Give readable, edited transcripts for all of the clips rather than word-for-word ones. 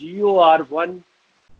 GOR1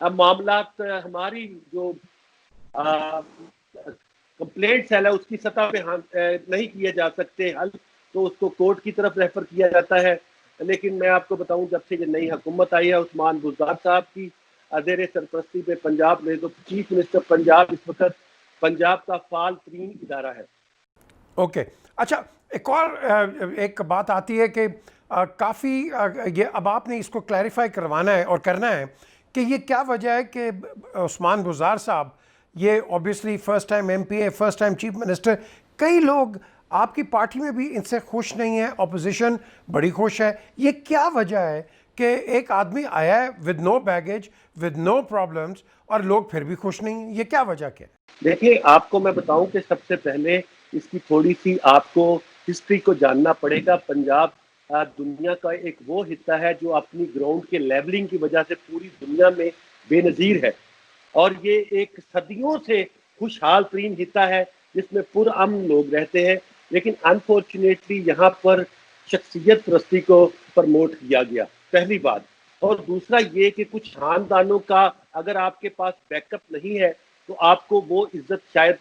اب معاملات ہماری جو کمپلینٹ سیل ہے اس کی سطح پہ نہیں کیے جا سکتے حل، تو اس کو کورٹ کی طرف ریفر کیا جاتا ہے. لیکن میں آپ کو بتاؤں جب سے یہ نئی حکومت آئی ہے عثمان بزدار صاحب کی زیر سرپرستی پہ پنجاب میں، تو چیف منسٹر پنجاب اس وقت پنجاب کا فعال ترین ادارہ ہے. اوکے اچھا، ایک اور ایک بات آتی ہے کہ کافی یہ اب آپ نے اس کو کلیریفائی کروانا ہے اور کرنا ہے کہ یہ کیا وجہ ہے کہ عثمان بزدار صاحب یہ obviously first time M P A, first time chief minister, کئی لوگ آپ کی پارٹی میں بھی ان سے خوش نہیں ہیں، اپوزیشن بڑی خوش ہے، یہ کیا وجہ ہے کہ ایک آدمی آیا ہے with no baggage, with no problems, اور لوگ پھر بھی خوش نہیں ہیں؟ یہ کیا وجہ کیا ہے؟ دیکھیں آپ کو میں بتاؤں کہ سب سے پہلے اس کی تھوڑی سی آپ کو ہسٹری کو جاننا پڑے گا. پنجاب دنیا کا ایک وہ حصہ ہے جو اپنی گراؤنڈ کے لیبلنگ کی وجہ سے پوری دنیا میں بے نظیر ہے، اور یہ ایک صدیوں سے خوشحال ترین حصہ ہے جس میں پرامن لوگ رہتے ہیں. لیکن انفارچونیٹلی یہاں پر شخصیت پرستی کو پرموٹ کیا گیا، پہلی بات. اور دوسرا یہ کہ کچھ خاندانوں کا اگر آپ کے پاس بیک اپ نہیں ہے تو آپ کو وہ عزت شاید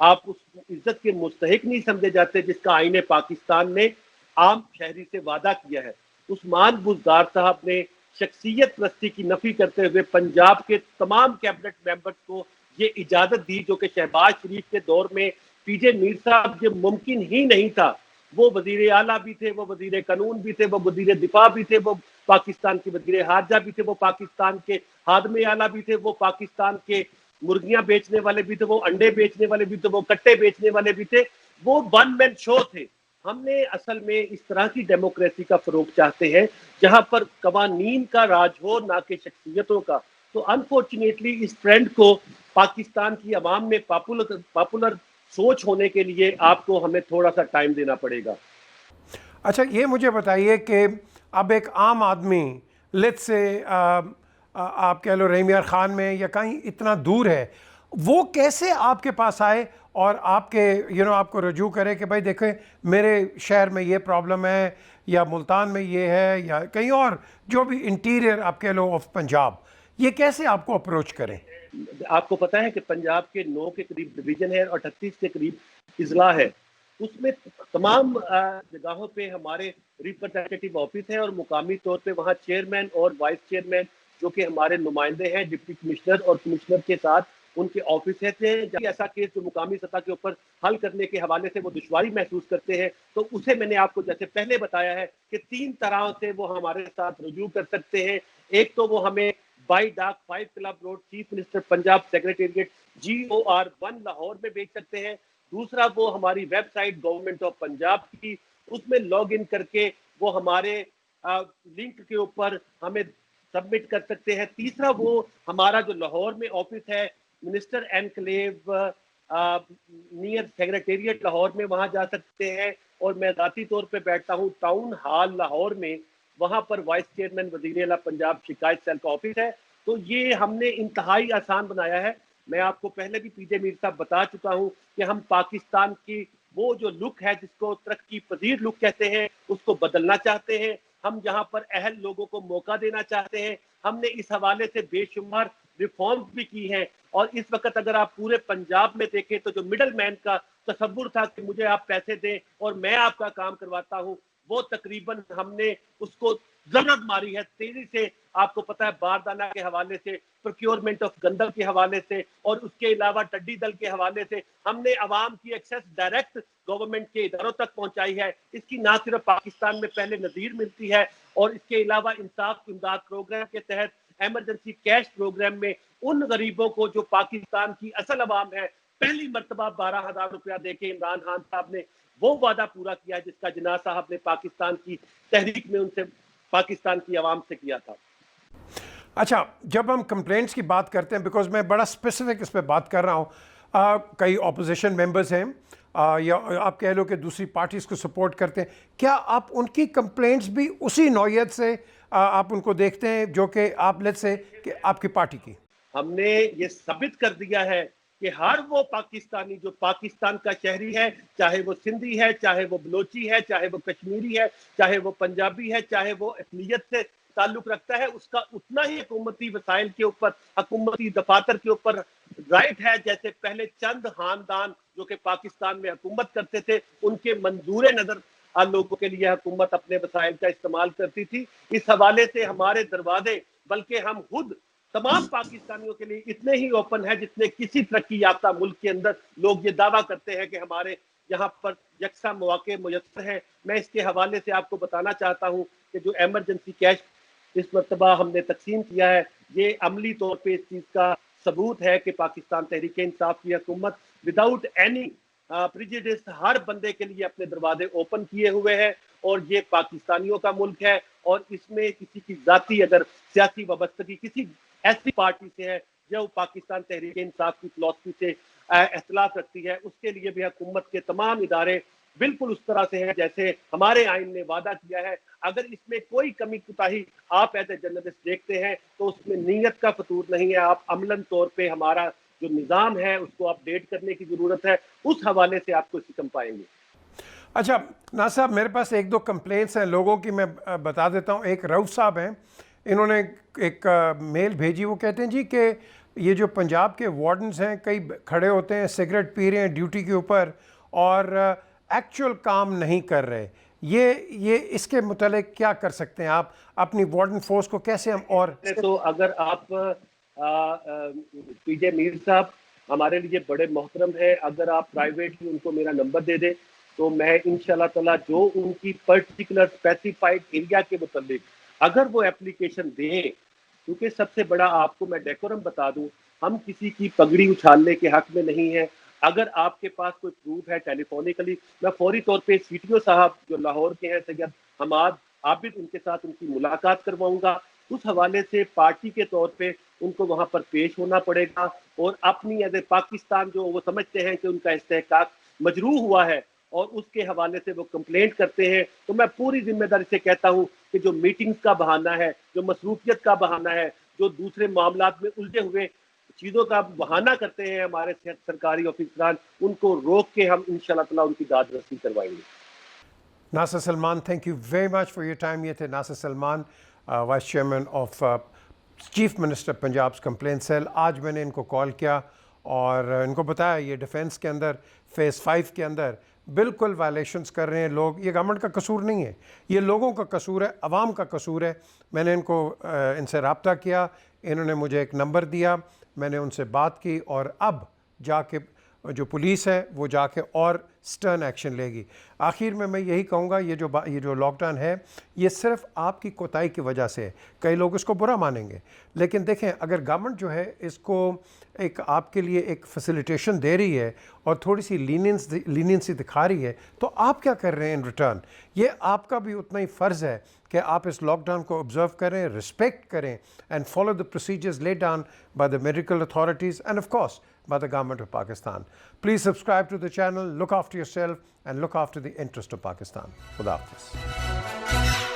آپ اس عزت کے مستحق نہیں سمجھے جاتے جس کا آئین پاکستان نے عام شہری سے وعدہ کیا ہے. عثمان بزدار صاحب نے شخصیت پرستی کی نفی کرتے ہوئے پنجاب کے تمام کیبنٹ ممبرز کو یہ اجازت دی، جو کہ شہباز شریف کے دور میں پی جے میر صاحب یہ ممکن ہی نہیں تھا. وہ وزیر اعلیٰ بھی تھے، وہ وزیر قانون بھی تھے، وہ وزیر دفاع بھی تھے، وہ پاکستان کے وزیر خارجہ بھی تھے، وہ پاکستان کے خادم اعلیٰ بھی تھے، وہ پاکستان کے مرغیاں بیچنے والے بھی تھے، وہ انڈے بیچنے والے بھی تھے، وہ کٹے بیچنے والے بھی تھے. وہ ون مین شو تھے. ہم نے اصل میں اس طرح کی ڈیموکریسی کا فروغ چاہتے ہیں جہاں پر قوانین کا راج ہو، نہ کہ شخصیتوں کا. تو انفارچونیٹلی اس ٹرینڈ کو پاکستان کی عوام میں پاپولر سوچ ہونے کے لیے آپ کو ہمیں تھوڑا سا ٹائم دینا پڑے گا. اچھا یہ مجھے بتائیے کہ اب ایک عام آدمی لیٹ سے آپ کہہ لو رحیم یار خان میں یا کہیں اتنا دور ہے، وہ کیسے آپ کے پاس آئے اور آپ کے آپ کو رجوع کرے کہ بھائی دیکھیں میرے شہر میں یہ پرابلم ہے، یا ملتان میں یہ ہے، یا کہیں اور جو بھی انٹیریئر آپ کہہ لو آف پنجاب، یہ کیسے آپ کو اپروچ کریں؟ آپ کو پتا ہے کہ پنجاب کے 9 کے قریب ڈویژن ہے اور 38 کے قریب اضلاع ہے. اس میں تمام جگہوں پہ ہمارے ریپرزینٹیٹیو آفس ہیں، اور مقامی طور پہ وہاں چیئرمین اور وائس چیئرمین جو کہ ہمارے نمائندے ہیں، ڈپٹی کمشنر اور کمشنر کے ساتھ ان کے آفس ہیں. جب ایسا کیس جو مقامی سطح کے اوپر حل کرنے کے حوالے سے وہ دشواری محسوس کرتے ہیں تو اسے میں نے آپ کو جیسے پہلے بتایا ہے کہ 3 طرح سے وہ ہمارے ساتھ رجوع کر سکتے ہیں. ایک تو وہ ہمیں بائی ڈاک 5 club road chief minister Punjab secretariat GOR1 Lahore میں بھیج سکتے ہیں. دوسرا وہ ہماری website government of Punjab کی، اس میں لاگ ان کر کے وہ ہمارے لنک کے اوپر ہمیں سبمٹ کر سکتے ہیں. تیسرا وہ ہمارا جو لاہور میں آفس ہے منسٹر اینکلیو نیئر سیکریٹریٹ لاہور میں، وہاں جا سکتے ہیں. اور میں ذاتی طور پہ بیٹھتا ہوں ٹاؤن ہال لاہور میں، وہاں پر وائس چیئرمین وزیر اعلیٰ پنجاب شکایت سیل کا آفس ہے. تو یہ ہم نے انتہائی آسان بنایا ہے. میں آپ کو پہلے بھی پی جے میر صاحب بتا چکا ہوں کہ ہم پاکستان کی وہ جو لک ہے جس کو ترقی پذیر لک کہتے ہیں اس کو بدلنا چاہتے ہیں. ہم جہاں پر اہل لوگوں کو موقع دینا چاہتے ہیں. ہم نے اس حوالے سے بے شمار ریفارمز بھی کی ہیں. اور اس وقت اگر آپ پورے پنجاب میں دیکھیں تو جو مڈل مین کا تصور تھا کہ مجھے آپ پیسے دیں اور میں آپ کا کام کرواتا ہوں، وہ تقریباً ہم نے اس کو ضرورت ماری ہے تیزی سے. آپ کو پتا ہے باردانہ کے حوالے سے، پروکیورمنٹ آف گندم کے حوالے سے، اور اس کے علاوہ ٹڈی دل کے حوالے سے ہم نے عوام کی ایکسیس ڈائریکٹ گورنمنٹ کے اداروں تک پہنچائی ہے. اس کی نہ صرف پاکستان میں پہلے نظیر ملتی ہے، اور اس کے علاوہ انصاف امداد پروگرام کے تحت ایمرجنسی کیش پروگرام میں ان غریبوں کو جو پاکستان کی اصل عوام ہے پہلی مرتبہ 12,000 روپیہ دے کے عمران خان صاحب نے وہ وعدہ پورا کیا جس کا جناح صاحب نے پاکستان کی تحریک میں ان سے پاکستان کی عوام سے کیا تھا. اچھا جب ہم کمپلینٹس کی بات کرتے ہیں، بیکاز میں بڑا اسپیسیفک اس پہ بات کر رہا ہوں، کئی اپوزیشن ممبرز ہیں یا آپ کہہ لو کہ دوسری پارٹیز کو سپورٹ کرتے ہیں، کیا آپ ان کی کمپلینٹس بھی اسی نوعیت سے آپ ان کو دیکھتے ہیں جو کہ آپ لیٹ سے کہ آپ کی پارٹی کی؟ ہم نے یہ ثابت کر دیا ہے کہ ہر وہ پاکستانی جو پاکستان کا شہری ہے، چاہے وہ سندھی ہے، چاہے وہ بلوچی ہے، چاہے وہ کشمیری ہے، چاہے وہ پنجابی ہے، چاہے وہ اقلیت سے تعلق رکھتا ہے اس کا اتنا ہی حکومتی وسائل کے اوپر, حکومتی دفاتر کے اوپر رائٹ ہے جیسے پہلے چند خاندان جو کہ پاکستان میں حکومت کرتے تھے ان کے منظور نظر لوگوں کے لیے حکومت اپنے وسائل کا استعمال کرتی تھی. اس حوالے سے ہمارے دروازے بلکہ ہم خود تمام پاکستانیوں کے لیے اتنے ہی اوپن ہے جتنے کسی ترقی یافتہ ملک کے اندر لوگ یہ دعویٰ کرتے ہیں کہ ہمارے یہاں پر یکساں مواقع میسر ہیں. میں اس کے حوالے سے آپ کو بتانا چاہتا ہوں کہ جو ایمرجنسی کیش اس مرتبہ ہم نے تقسیم کیا ہے یہ عملی طور پہ اس چیز کا ثبوت ہے کہ پاکستان تحریک انصاف کی حکومت وداؤٹ اینی پریجڈس ہر بندے کے لیے اپنے دروازے اوپن کیے ہوئے ہیں اور یہ پاکستانیوں کا ملک ہے اور اس میں کسی کی ذاتی اگر سیاسی وابستگی کسی ایسی پارٹی سے ہے جو پاکستان تحریک انصاف کی فلسفی سے اختلاف رکھتی ہے اس کے لیے بھی حکومت کے تمام ادارے بالکل اس طرح سے ہیں جیسے ہمارے آئین نے وعدہ کیا ہے. اگر اس میں کوئی کمی کوتاہی آپ ایز اے جرنلسٹ دیکھتے ہیں تو اس میں نیت کا فطور نہیں ہے. آپ عملاً طور پہ ہمارا جو نظام ہے اس کو اپڈیٹ کرنے کی ضرورت ہے, اس حوالے سے آپ کو سکم پائیں گے. اچھا ناصر صاحب میرے پاس ایک دو کمپلینٹس ہیں لوگوں کی, میں بتا دیتا ہوں. ایک رؤف صاحب ہیں, انہوں نے ایک میل بھیجی, وہ کہتے ہیں جی کہ یہ جو پنجاب کے وارڈنز ہیں کئی کھڑے ہوتے ہیں سگریٹ پی رہے ہیں ڈیوٹی کے اوپر اور ایکچوئل کام نہیں کر رہے. یہ اس کے متعلق کیا کر سکتے ہیں آپ اپنی وارڈن فورس کو کیسے ہم اور تو اگر آپ پی جے میر صاحب ہمارے لیے بڑے محترم ہیں, اگر آپ پرائیویٹلی ان کو میرا نمبر دے دیں تو میں انشاءاللہ تعالیٰ جو ان کی پرٹیکولر اسپیسیفائڈ ایریا کے متعلق اگر وہ اپلیکیشن دیں, کیونکہ سب سے بڑا آپ کو میں ڈیکورم بتا دوں, ہم کسی کی پگڑی اچھالنے کے حق میں نہیں ہیں. اگر آپ کے پاس کوئی پروف ہے ٹیلی فونیکلی, میں فوری طور پہ سی ٹی او صاحب جو لاہور کے ہیں سید حماد عابد, ان کے ساتھ ان کی ملاقات کرواؤں گا. اس حوالے سے پارٹی کے طور پہ ان کو وہاں پر پیش ہونا پڑے گا اور اپنی ایز اے پاکستان جو وہ سمجھتے ہیں کہ ان کا استحقاق مجروح ہوا ہے اور اس کے حوالے سے وہ کمپلینٹ کرتے ہیں, تو میں پوری ذمہ داری سے کہتا ہوں کہ جو میٹنگز کا بہانہ ہے, جو مصروفیت کا بہانہ ہے, جو دوسرے معاملات میں الجھے ہوئے چیزوں کا بہانہ کرتے ہیں ہمارے سرکاری آفیسران, ان کو روک کے ہم انشاءاللہ تعالیٰ ان کی داد رسی کروائیں گے. Nasir Salman, thank you very much for your time. یہ تھے Nasir Salman, vice chairman of chief minister Punjab complaint cell. آج میں نے ان کو کال کیا اور ان کو بتایا یہ ڈیفینس کے اندر فیز 5 کے اندر بالکل وائلیشنز کر رہے ہیں لوگ. یہ گورنمنٹ کا قصور نہیں ہے, یہ لوگوں کا قصور ہے, عوام کا قصور ہے. میں نے ان کو ان سے رابطہ کیا, انہوں نے مجھے ایک نمبر دیا, میں نے ان سے بات کی اور اب جا کے جو پولیس ہے وہ جا کے اور سٹرن ایکشن لے گی. آخر میں یہی کہوں گا, یہ جو لاک ڈاؤن ہے یہ صرف آپ کی کوتاہی کی وجہ سے ہے. کئی لوگ اس کو برا مانیں گے, لیکن دیکھیں اگر گورنمنٹ جو ہے اس کو ایک آپ کے لیے ایک فیسیلیٹیشن دے رہی ہے اور تھوڑی سی لینینسی دکھا رہی ہے, تو آپ کیا کر رہے ہیں ان ریٹرن؟ یہ آپ کا بھی اتنا ہی فرض ہے کہ آپ اس لاک ڈاؤن کو آبزرو کریں, رسپیکٹ کریں and follow the procedures laid down by the medical authorities and of course by the government of Pakistan. Please subscribe to the channel, look after yourself and look after the interest of Pakistan. Khuda Hafiz.